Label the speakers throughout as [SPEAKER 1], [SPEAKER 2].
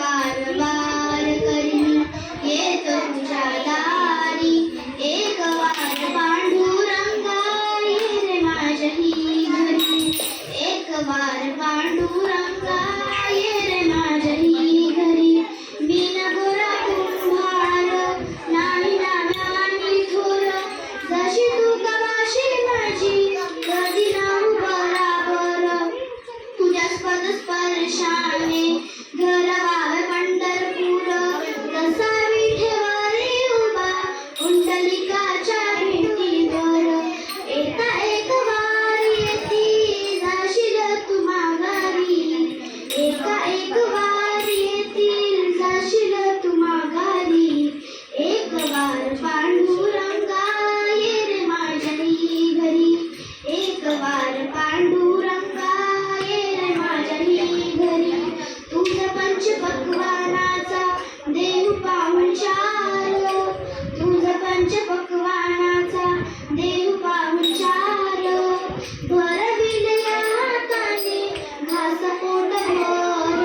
[SPEAKER 1] वार वार करी येतो तुझ्या दारी. एक वार पांडुरंगा ये रे माझ्याही घरी. एक वार पांडुरंगा ये रे माझ्याही घरी. बिन गोरा कुंभार नाही नाना थोर. जशी तू कवाशी माझी कधी नाहू बराबर. तुझ्या स्पर्शाने घर व्हावे पंढरपूर. तसा विठेवरी उभा कुंडलिकाच्या भिंतीवर. एका एक वार येती जाशील तू माघारी. एका एक वार येतील जाशील तू माघारी. एक वार पांडुरंगा ये रे माझ्याही घरी. एक वार पांडुरंगा ये रे माझ्याही घरी. तुझं पंचपक्वानाचा देव पाहुणचार. तुझं पंचपक्वानाचा देव पाहुणचार. भरविल्या हाताने घास पोटभर.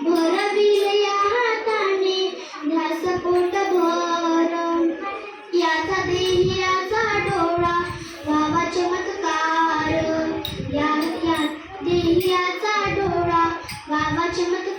[SPEAKER 1] भरविल्या हाताने घास पोटभर. याचा देहियाचा डोळा व्हावा चमत्कार. या देहियाचा डोळा व्हावा चमत्कार.